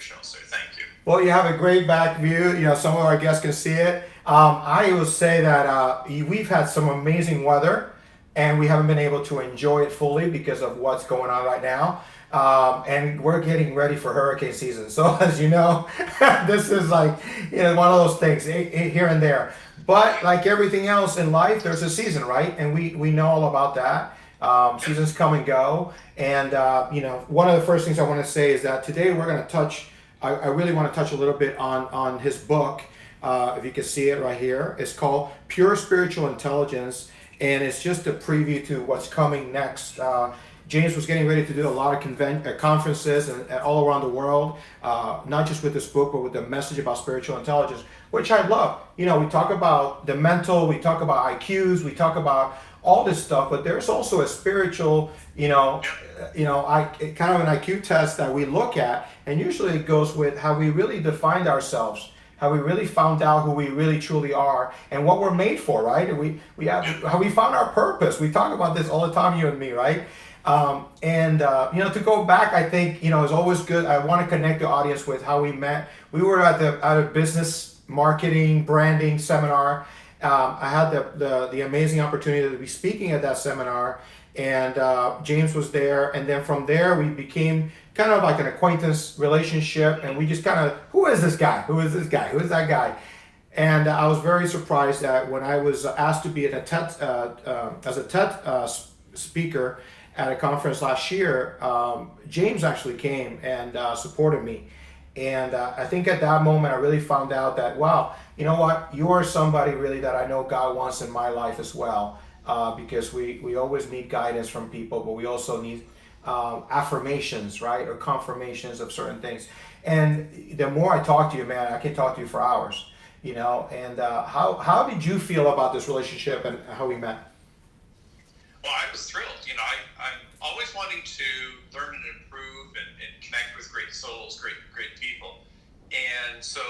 show, sir. Thank you. Well, you have a great back view. Some of our guests can see it. I will say that we've had some amazing weather, and we haven't been able to enjoy it fully because of what's going on right now. And we're getting ready for hurricane season. So as you know, this is like one of those things here and there. But like everything else in life, there's a season, right? And we know all about that. Seasons come and go. And one of the first things I want to say is that today we're going to touch. I really want to touch a little bit on his book. If you can see it right here, it's called Pure Spiritual Intelligence, and it's just a preview to what's coming next. James was getting ready to do a lot of conferences and all around the world, not just with this book, but with the message about spiritual intelligence, which I love. We talk about the mental, we talk about IQs, we talk about all this stuff, but there's also a spiritual, kind of an IQ test that we look at, and usually it goes with how we really defined ourselves, how we really found out who we really truly are, and what we're made for, right? And we have how we found our purpose. We talk about this all the time, you and me, right? To go back, I think it's always good. I want to connect the audience with how we met. We were at a business marketing branding seminar. I had the amazing opportunity to be speaking at that seminar, and James was there. And then from there, we became kind of like an acquaintance relationship, and we just kind of, who is this guy? Who is this guy? Who is that guy? And I was very surprised that when I was asked to be as a TED speaker at a conference last year, James actually came and supported me. And I think at that moment, I really found out that, wow, you know what? You're somebody really that I know God wants in my life as well. Because we always need guidance from people, but we also need affirmations, right? Or confirmations of certain things. And the more I talk to you, man, I can talk to you for hours, And how did you feel about this relationship and how we met? Well, I was thrilled. I'm always wanting to learn and improve and connect with great souls, great people. And so,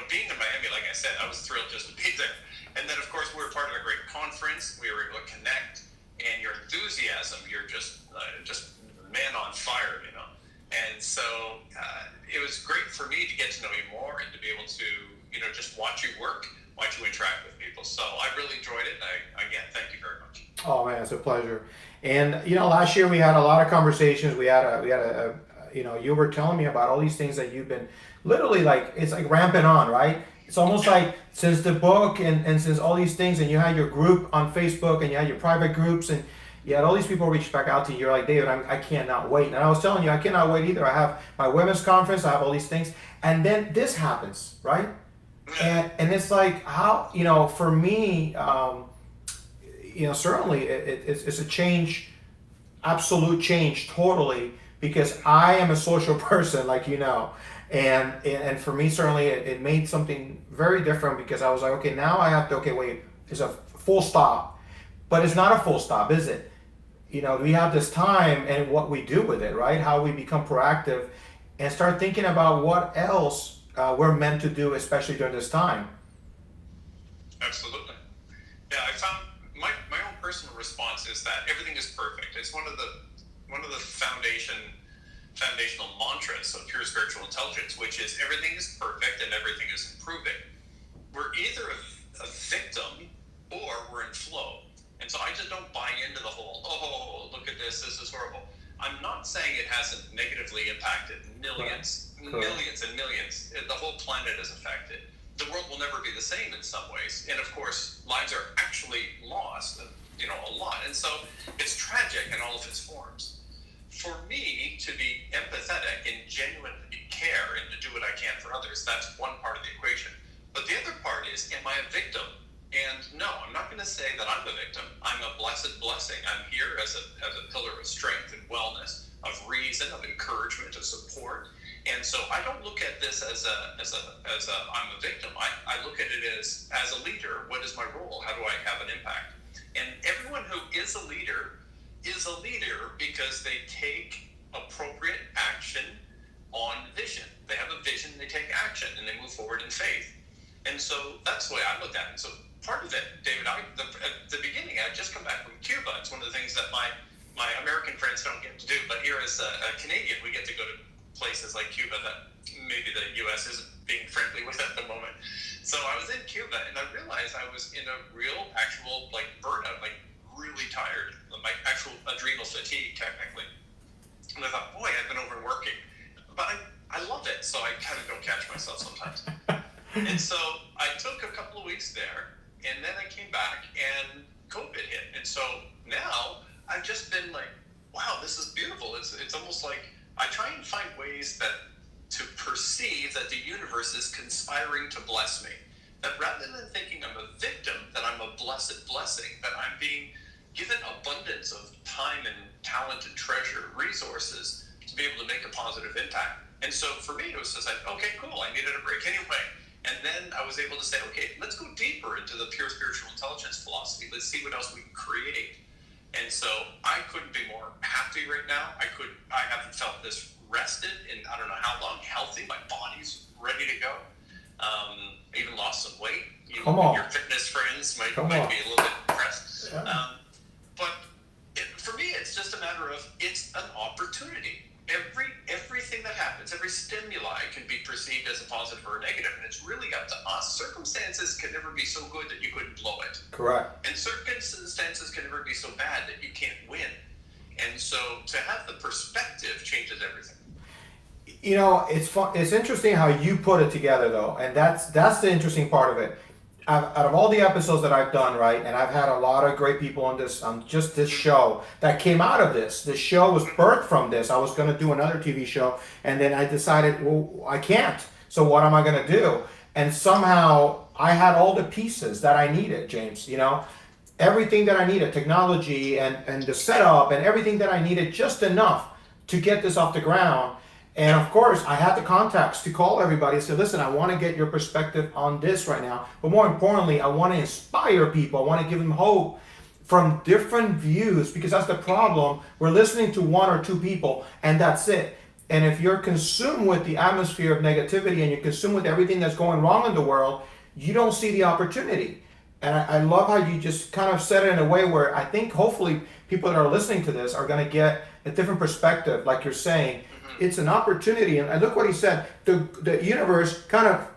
being in Miami, like I said, I was thrilled just to be there. And then, of course, we were part of a great conference. We were able to connect, and your enthusiasm, you're just man on fire, And so it was great for me to get to know you more and to be able to, just watch you work, watch you interact with people. So I really enjoyed it. Again, thank you very much. Oh man, it's a pleasure. And last year we had a lot of conversations. We had you were telling me about all these things that you've been literally it's like ramping on, right? It's almost like since the book and since all these things, and you had your group on Facebook and you had your private groups, and you had all these people reach back out to you. You're like, David, I cannot wait. And I was telling you, I cannot wait either. I have my women's conference, I have all these things, and then this happens, right? And it's like, how, for me, certainly it's a change, absolute change, totally, because I am a social person, like and for me, certainly it made something very different, because I was like, okay, now I have to, okay, wait, it's a full stop, but it's not a full stop, is it? We have this time and what we do with it, right? How we become proactive and start thinking about what else we're meant to do, especially during this time. Absolutely. Yeah, I found my own personal response is that everything is perfect. It's one of the foundational mantras of pure spiritual intelligence, which is everything is perfect and everything is improving. We're either a victim or we're in flow. And so I just don't buy into the whole, oh, look at this is horrible. I'm not saying it hasn't negatively impacted millions and millions. The whole planet is affected. The world will never be the same in some ways. And of course, lives are actually lost, a lot. And so it's tragic in all of its forms. For me to be empathetic and genuinely care and to do what I can for others, that's one part of the equation. But the other part is, am I a victim? And no, I'm not going to say that I'm a victim. I'm a blessed blessing. I'm here as a pillar of strength and wellness, of reason, of encouragement, of support. And so I don't look at this as I'm a victim. I look at it as a leader. What is my role? How do I have an impact? And everyone who is a leader because they take appropriate action on vision. They have a vision, they take action, and they move forward in faith. And so that's the way I look at it. So part of it, David, at the beginning, I had just come back from Cuba. It's one of the things that my American friends don't get to do. But here as a Canadian, we get to go to places like Cuba that being friendly with at the moment. So I was in Cuba, and I realized I was in a real, actual, like, burnout, like, really tired, like, actual adrenal fatigue, technically. And I thought, boy, I've been overworking. But I love it, so I kind of don't catch myself sometimes. And so I took a couple of weeks there, and then I came back, and COVID hit. And so now I've just been like, wow, this is beautiful. It's almost like I try and find ways to perceive that the universe is conspiring to bless me. That rather than thinking I'm a victim, that I'm a blessed blessing, that I'm being given abundance of time and talent and treasure, resources to be able to make a positive impact. And so for me, it was just like, okay, cool, I needed a break anyway. And then I was able to say, okay, let's go deeper into the pure spiritual intelligence philosophy. Let's see what else we can create. And so I couldn't be more happy right now. I haven't felt this rested in I don't know how long, healthy. My body's ready to go. I even lost some weight. Your fitness friends might be a little bit impressed. Yeah. But for me, it's just a matter of, it's an opportunity. Everything that happens, every stimuli can be perceived as a positive or a negative, and it's really up to us. Circumstances can never be so good that you couldn't blow it. Correct. And circumstances can never be so bad that you can't win. And so to have the perspective changes everything. You know, it's fun. It's interesting how you put it together, though, and that's the interesting part of it. Out of all the episodes that I've done, right, and I've had a lot of great people on just this show that came out of this. This show was birthed from this. I was going to do another TV show, and then I decided, well, I can't. So what am I going to do? And somehow I had all the pieces that I needed, James. You know, everything that I needed, technology and the setup and everything that I needed, just enough to get this off the ground. And of course, I had the contacts to call everybody and say, listen, I want to get your perspective on this right now. But more importantly, I want to inspire people. I want to give them hope from different views, because that's the problem. We're listening to one or two people, and that's it. And if you're consumed with the atmosphere of negativity and you're consumed with everything that's going wrong in the world, you don't see the opportunity. And I love how you just kind of said it in a way where I think hopefully people that are listening to this are going to get a different perspective, like you're saying. It's an opportunity, and look what he said. The universe kind of,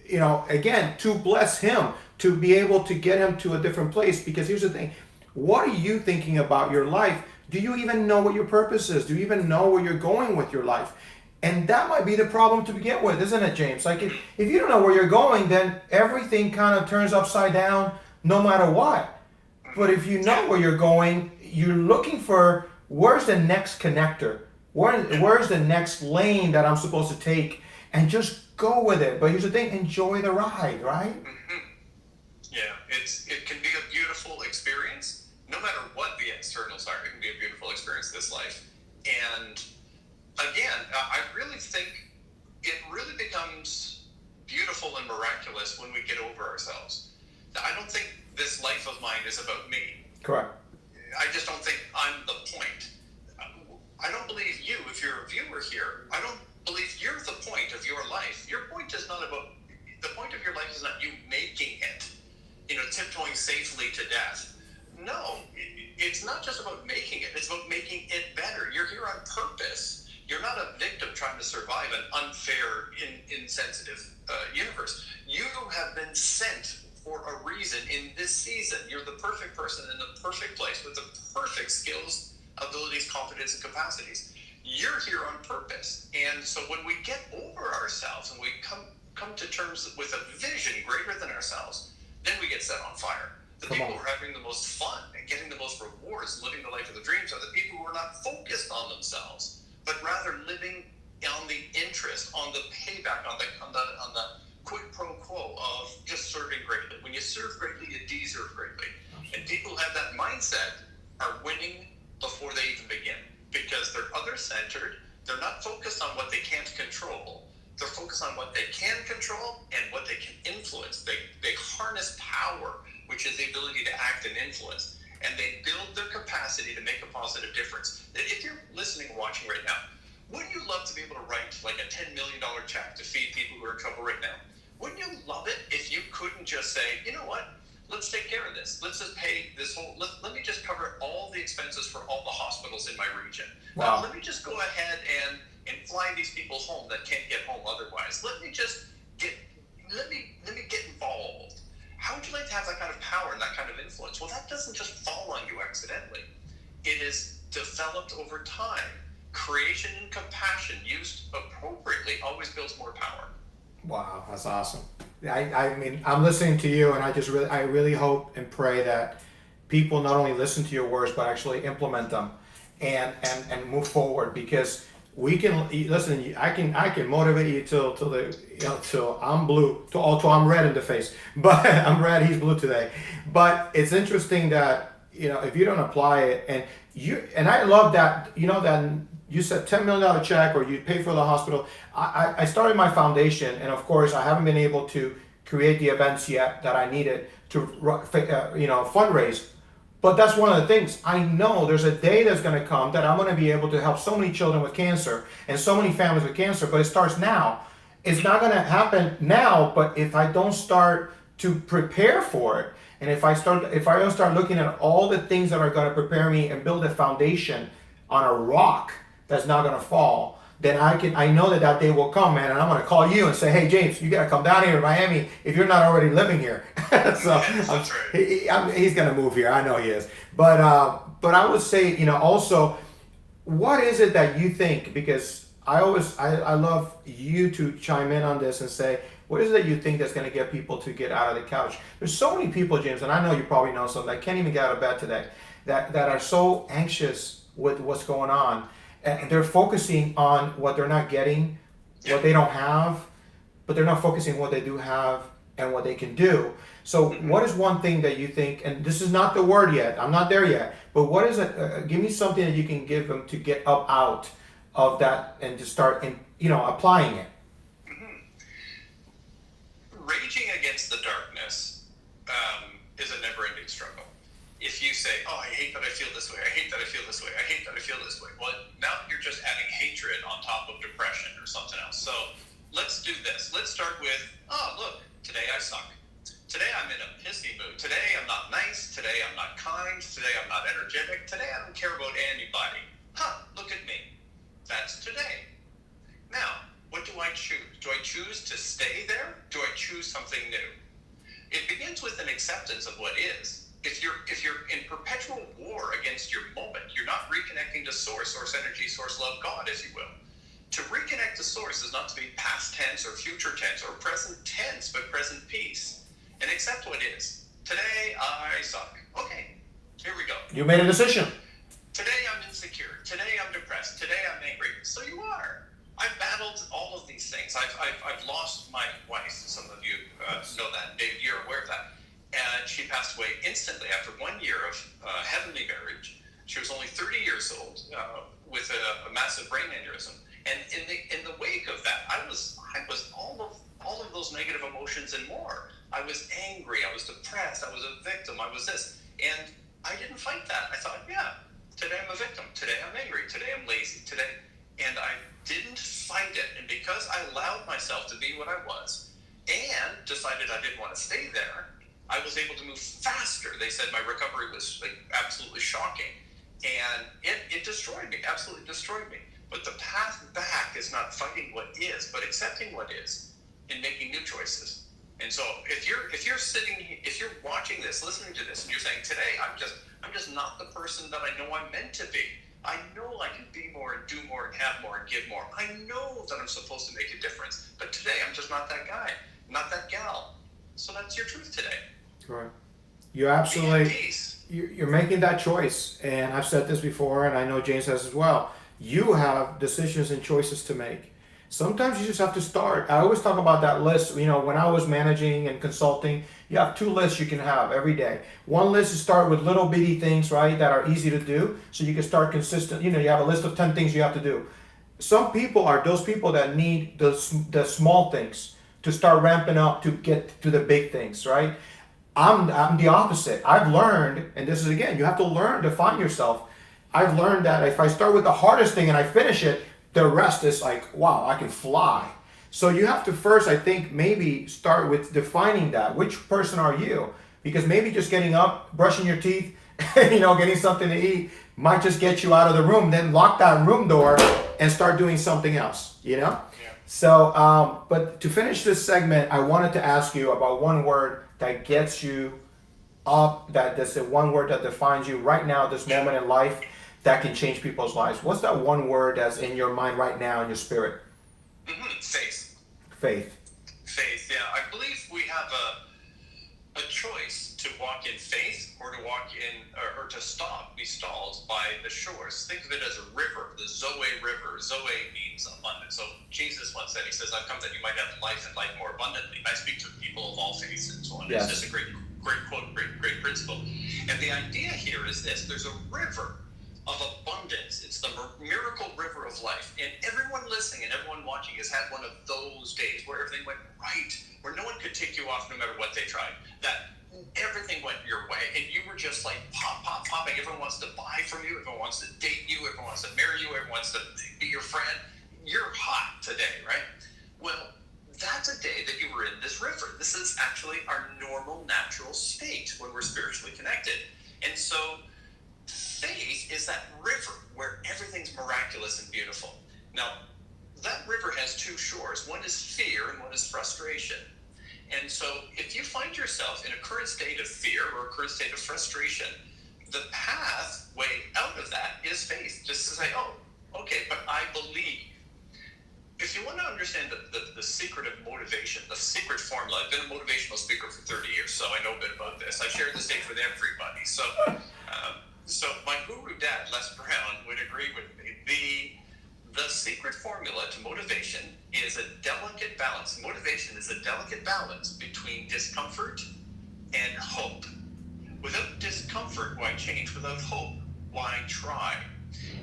you know, again, to bless him, to be able to get him to a different place. Because here's the thing, what are you thinking about your life? Do you even know what your purpose is? Do you even know where you're going with your life? And that might be the problem to begin with, isn't it, James? Like if you don't know where you're going, then everything kind of turns upside down no matter what. But if you know where you're going, you're looking for, where's the next connector? Where's the next lane that I'm supposed to take, and just go with it. But here's the thing, enjoy the ride, right? Mm-hmm. Yeah, it can be a beautiful experience, no matter what the externals are. It can be a beautiful experience, this life. And again, I really think it really becomes beautiful and miraculous when we get over ourselves. I don't think this life of mine is about me. Correct. I just don't think I'm the point. I don't believe you, if you're a viewer here, I don't believe you're the point of your life. Your point is not about, the point of your life is not you making it, tiptoeing safely to death. No, it's not just about making it, it's about making it better. You're here on purpose. You're not a victim trying to survive an unfair, insensitive universe. You have been sent for a reason in this season. You're the perfect person in the perfect place with the perfect skills, abilities, confidence, and capacities. You're here on purpose. And so when we get over ourselves and we come to terms with a vision greater than ourselves, then we get set on fire. The people who are having the most fun and getting the most rewards, living the life of the dreams, are the people who are not focused on themselves, but rather living on the interest, on the payback, on the quid pro quo of just serving greatly. When you serve greatly, you deserve greatly. And people who have that mindset are winning before they even begin, because they're other-centered. They're not focused on what they can't control. They're focused on what they can control and what they can influence. They harness power, which is the ability to act and influence, and they build their capacity to make a positive difference. If you're listening or watching right now, wouldn't you love to be able to write like a $10 million check to feed people who are in trouble right now? Wouldn't you love it if you couldn't just say, you know what? Let's take care of this. Let's just pay this whole, let me just cover all the expenses for all the hospitals in my region. Wow. Let me just go ahead and fly these people home that can't get home otherwise. Let me just get let me get involved. How would you like to have that kind of power and that kind of influence? Well, that doesn't just fall on you accidentally. It is developed over time. Creation and compassion used appropriately always builds more power. Wow, that's awesome. I mean, I'm listening to you, and I really hope and pray that people not only listen to your words but actually implement them and move forward, because we can listen. I can motivate you till I'm blue, till I'm red in the face. But I'm red. He's blue today. But it's interesting that if you don't apply it, and I love that that you said $10 million check, or you pay for the hospital. I started my foundation, and of course I haven't been able to create the events yet that I needed to fundraise. But that's one of the things. I know there's a day that's going to come that I'm going to be able to help so many children with cancer and so many families with cancer, but it starts now. It's not going to happen now, but if I don't start to prepare for it, and if I don't start looking at all the things that are going to prepare me and build a foundation on a rock that's not going to fall, then I know that day will come, man, and I'm going to call you and say, hey, James, you got to come down here to Miami if you're not already living here. So Yes, that's right. he's going to move here. I know he is. But I would say, also, what is it that you think, because I love you to chime in on this and say, what is it that you think that's going to get people to get out of the couch? There's so many people, James, and I know you probably know some that can't even get out of bed today, that are so anxious with what's going on. And they're focusing on what they're not getting, what they don't have, but they're not focusing on what they do have and what they can do. So what is one thing that you think, and this is not the word yet, I'm not there yet, but what is it, give me something that you can give them to get up out of that and to start applying it. Raging against the darkness is a never-ending struggle. If you say, oh, I hate that I feel this way, I hate that I feel this way, I hate that I feel this way, well, now you're just adding hatred on top of depression or something else. So let's do this. Let's start with, oh, look, today I suck. Today I'm in a pissy mood. Today I'm not nice. Today I'm not kind. Today I'm not energetic. Today I don't care about anybody. Look at me. That's today. Now, what do I choose? Do I choose to stay there? Do I choose something new? It begins with an acceptance of what is. If you're in perpetual war against your moment, you're not reconnecting to source energy, source love, God, if you will. To reconnect to source is not to be past tense or future tense or present tense, but present peace. And accept what is. Today, I suck. Okay, here we go. You made a decision. Today, I'm insecure. Today, I'm depressed. Today, I'm angry. So you are. I've battled all of these things. I've lost my wife. Some of you know that. Dave, you're aware of that. And she passed away instantly after 1 year of heavenly marriage. She was only 30 years old with a massive brain aneurysm. And in the wake of that, I was all of those negative emotions and more. I was angry. I was depressed. I was a victim. I was this, and I didn't fight that. I thought, yeah, today I'm a victim. Today I'm angry. Today I'm lazy. Today, and I didn't fight it. And because I allowed myself to be what I was, and decided I didn't want to stay there, I was able to move faster. They said my recovery was absolutely shocking, and it destroyed me, absolutely destroyed me. But the path back is not fighting what is, but accepting what is and making new choices. And so if you're sitting, if you're watching this, listening to this, and you're saying, today I'm just not the person that I know I'm meant to be. I know I can be more and do more and have more and give more. I know that I'm supposed to make a difference, but today I'm just not that guy, not that gal. So that's your truth today. Right. You absolutely, you're making that choice. And I've said this before, and I know James has as well. You have decisions and choices to make. Sometimes you just have to start. I always talk about that list. When I was managing and consulting, you have 2 lists you can have every day. One list is start with little bitty things, right, that are easy to do. So you can start consistent. You have a list of 10 things you have to do. Some people are those people that need the small things to start ramping up to get to the big things, right? I'm the opposite. I've learned, and this is again, you have to learn to find yourself. I've learned that if I start with the hardest thing and I finish it, the rest is like, wow, I can fly. So you have to first, I think, maybe start with defining that. Which person are you? Because maybe just getting up, brushing your teeth, getting something to eat might just get you out of the room. Then lock that room door and start doing something else, Yeah. So, but to finish this segment, I wanted to ask you about one word that gets you up, that's the one word that defines you right now, this moment in life, that can change people's lives. What's that one word that's in your mind right now, in your spirit? Faith. Faith. Faith, yeah. I believe we have a choice to walk in faith or to walk in, or to stop, be stalled by the shores. Think of it as a river, the Zoe River. Zoe means abundance. So Jesus once said, he says, I've come that you might have life and life more abundantly. I speak to people of all faiths and so on. Yes. It's just a great quote, great principle. And the idea here is this: there's a river of abundance. It's the miracle river of life. And everyone listening and everyone watching has had one of those days where everything went right, where no one could take you off no matter what they tried. That everything went your way, and you were just like popping. Everyone wants to buy from you. Everyone wants to date you. Everyone wants to marry you. Everyone wants to be your friend. You're hot today, right? Well, that's a day that you were in this river. This is actually our normal, natural state when we're spiritually connected. And so faith is that river where everything's miraculous and beautiful. Now, that river has two shores. One is fear and one is frustration. And so if you find yourself in a current state of fear or a current state of frustration, the pathway out of that is faith. Just to say, oh, okay, but I believe. If you want to understand the secret of motivation, the secret formula, I've been a motivational speaker for 30 years, so I know a bit about this. I share the stage with everybody. So my guru dad, Les Brown, would agree with me. The secret formula to motivation is a delicate balance. Motivation is a delicate balance between discomfort and hope. Without discomfort, why change? Without hope, why try?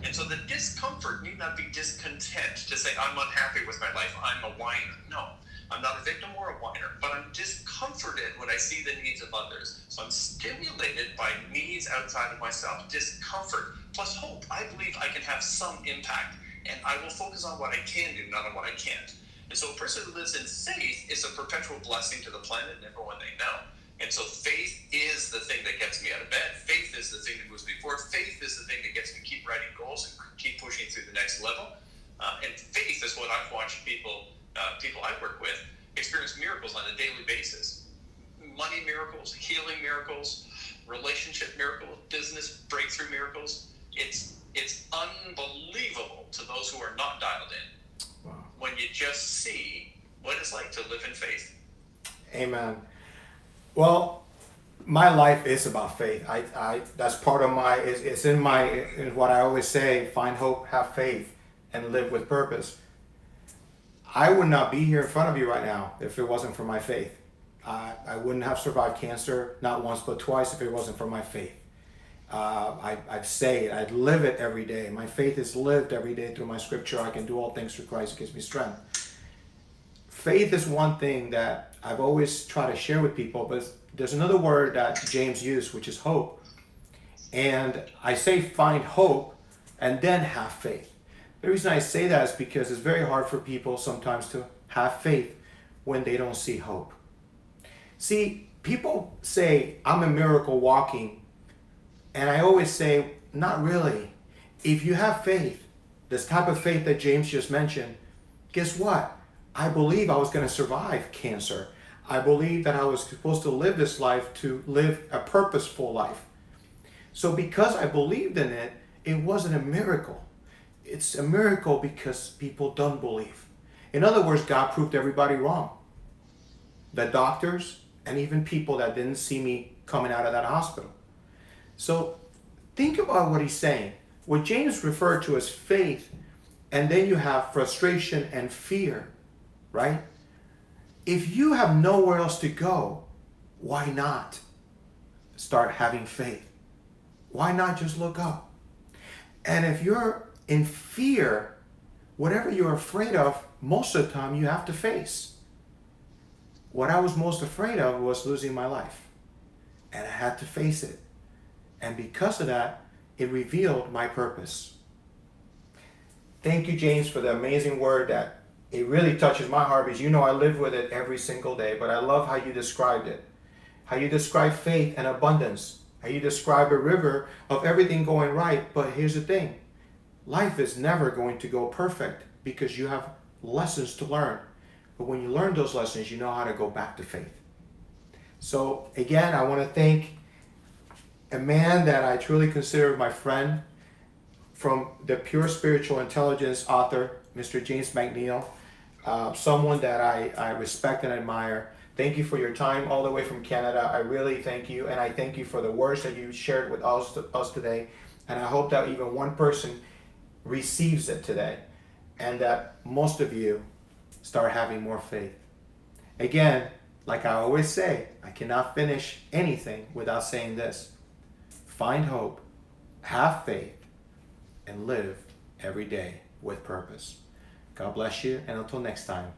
And so the discomfort need not be discontent to say, I'm unhappy with my life, I'm a whiner. No, I'm not a victim or a whiner, but I'm discomforted when I see the needs of others. So I'm stimulated by needs outside of myself, discomfort, plus hope. I believe I can have some impact, and I will focus on what I can do, not on what I can't. And so a person who lives in faith is a perpetual blessing to the planet and everyone they know. And so faith is the thing that gets me out of bed. Faith is the thing that moves me forward. Faith is the thing that gets me to keep writing goals and keep pushing through the next level. And faith is what I've watched people I work with experience miracles on a daily basis. Money miracles, healing miracles, relationship miracles, business breakthrough miracles. It's unbelievable to those who are not dialed in. Wow. When you just see what it's like to live in faith. Amen. Well, my life is about faith. I that's part of my, it's in what I always say: find hope, have faith, and live with purpose. I would not be here in front of you right now if it wasn't for my faith. I wouldn't have survived cancer, not once but twice, if it wasn't for my faith. I'd say it, I'd live it every day. My faith is lived every day through my scripture. I can do all things through Christ who gives me strength. Faith is one thing that I've always tried to share with people, but there's another word that James used, which is hope. And I say find hope and then have faith. The reason I say that is because it's very hard for people sometimes to have faith when they don't see hope. See, people say, I'm a miracle walking. And I always say, not really. If you have faith, this type of faith that James just mentioned, guess what? I believe I was going to survive cancer. I believe that I was supposed to live this life to live a purposeful life. So because I believed in it, it wasn't a miracle. It's a miracle because people don't believe. In other words, God proved everybody wrong. The doctors and even people that didn't see me coming out of that hospital. So think about what he's saying. What James referred to as faith, and then you have frustration and fear, right? If you have nowhere else to go, why not start having faith? Why not just look up? And if you're in fear, whatever you're afraid of, most of the time you have to face. What I was most afraid of was losing my life. And I had to face it. And because of that, it revealed my purpose. Thank you, James, for the amazing word that it really touches my heart, because you know I live with it every single day. But I love how you described it. How you describe faith and abundance. How you describe a river of everything going right. But here's the thing. Life is never going to go perfect because you have lessons to learn. But when you learn those lessons, you know how to go back to faith. So again, I want to thank a man that I truly consider my friend, from the Pure Spiritual Intelligence author, Mr. James MacNeil, someone that I respect and admire. Thank you for your time all the way from Canada. I really thank you, and I thank you for the words that you shared with us today. And I hope that even one person receives it today, and that most of you start having more faith. Again, like I always say, I cannot finish anything without saying this: find hope, have faith, and live every day with purpose. God bless you, and until next time.